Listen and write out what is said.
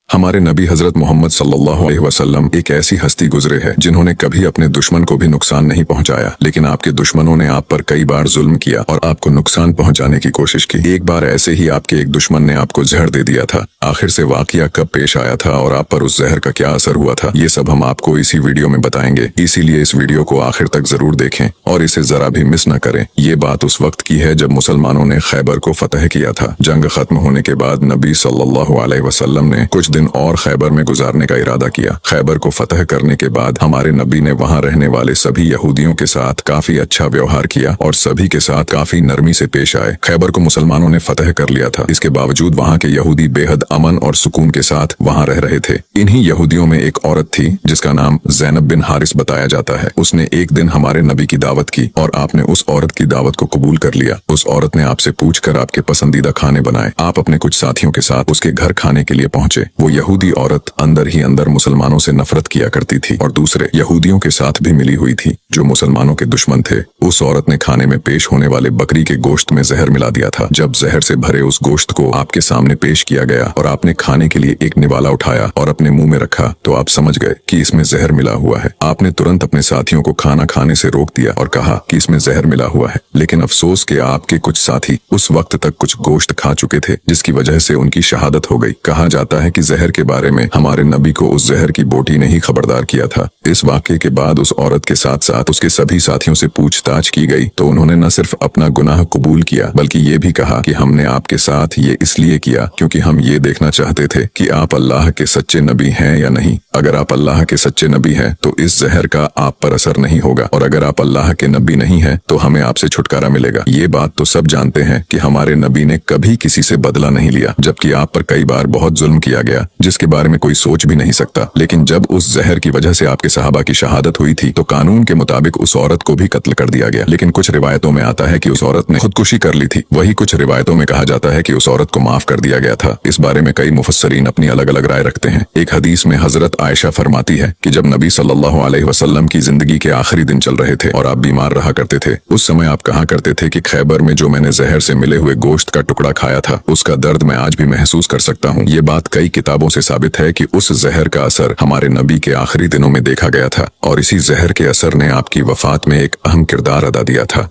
हमारे नबी हजरत मोहम्मद सल्लल्लाहु अलैहि वसल्लम एक ऐसी हस्ती गुजरे है जिन्होंने कभी अपने दुश्मन को भी नुकसान नहीं पहुंचाया, लेकिन आपके दुश्मनों ने आप पर कई बार जुल्म किया और आपको नुकसान पहुंचाने की कोशिश की। एक बार ऐसे ही आपके एक दुश्मन ने आपको जहर दे दिया था। आखिर से वाकया कब पेश आया था और आप पर उस जहर का क्या असर हुआ था, ये सब हम आपको इसी वीडियो में बताएंगे। इसीलिए इस वीडियो को आखिर तक जरूर देखें और इसे जरा भी मिस न करें। ये बात उस वक्त की है जब मुसलमानों ने खैबर को फतह किया था। जंग खत्म होने के बाद नबी सल्लल्लाहु अलैहि वसल्लम ने कुछ दिन और खैबर में गुजारने का इरादा किया। खैबर को फतह करने के बाद हमारे नबी ने वहां रहने वाले सभी यहूदियों के साथ काफी अच्छा व्यवहार किया और सभी के साथ काफी नरमी से पेश आए। खैबर को मुसलमानों ने फतह कर लिया था, इसके बावजूद वहां के यहूदी बेहद अमन और सुकून के साथ वहां रह रहे थे। इन्हीं यहूदियों में एक औरत थी जिसका नाम ज़ैनब बिन हारिस बताया जाता है। उसने एक दिन हमारे नबी की दावत की और आपने उस औरत की दावत को कबूल कर लिया। उस औरत ने आपसे पूछकर आपके पसंदीदा खाने बनाए। आप अपने कुछ साथियों के साथ उसके घर खाने के लिए पहुंचे। वो यहूदी औरत अंदर ही अंदर मुसलमानों से नफरत किया करती थी और दूसरे यहूदियों के साथ भी मिली हुई थी जो मुसलमानों के दुश्मन थे। उस औरत ने खाने में पेश होने वाले बकरी के गोश्त में जहर मिला दिया था। जब जहर से भरे उस गोश्त को आपके सामने पेश किया गया और आपने खाने के लिए एक निवाला उठाया और अपने मुंह में रखा तो आप समझ गए कि इसमें जहर मिला हुआ है। आपने तुरंत अपने साथियों को खाना खाने से रोक दिया और कहा कि इसमें जहर मिला हुआ है, लेकिन अफसोस के आपके कुछ साथी उस वक्त तक कुछ गोश्त खा चुके थे जिसकी वजह से उनकी शहादत हो गई। कहा जाता है कि जहर के बारे में हमारे नबी को उस जहर की बोटी ने ही खबरदार किया था। इस वाक़ये के बाद उस औरत के साथ साथ उसके सभी साथियों से पूछताछ की गई तो उन्होंने न सिर्फ अपना गुनाह कबूल किया बल्कि ये भी कहा कि हमने आपके साथ ये इसलिए किया क्योंकि हम ये देखना चाहते थे कि आप अल्लाह के सच्चे नबी हैं या नहीं। अगर आप अल्लाह के सच्चे नबी हैं तो इस जहर का आप पर असर नहीं होगा और अगर आप अल्लाह के नबी नहीं हैं तो हमें आपसे छुटकारा मिलेगा। ये बात तो सब जानते हैं कि हमारे नबी ने कभी किसी से बदला नहीं लिया, जबकि आप पर कई बार बहुत जुल्म किया गया जिसके बारे में कोई सोच भी नहीं सकता। लेकिन जब उस जहर की वजह से आपके सहाबा की शहादत हुई थी तो कानून के मुताबिक उस औरत को भी कत्ल कर दिया गया। लेकिन कुछ रिवायतों में आता है कि उस औरत ने खुदकुशी कर ली थी। वही कुछ रिवायतों में कहा जाता है कि उस औरत को माफ कर दिया गया था। इस बारे में कई मुफस्सरीन अपनी अलग अलग राय रखते हैं। एक हदीस में हजरत आयशा फरमाती है कि जब नबी सल्लल्लाहु अलैहि वसल्लम की जिंदगी के आखिरी दिन चल रहे थे और आप बीमार रहा करते थे, उस समय आप कहा करते थे कि खैबर में जो मैंने जहर से मिले हुए गोश्त का टुकड़ा खाया था उसका दर्द मैं आज भी महसूस कर सकता हूँ। ये बात कई किताबों से साबित है कि उस जहर का असर हमारे नबी के आखिरी दिनों में देखा गया था और इसी जहर के असर ने आपकी वफात में एक अहम किरदार अदा दिया था।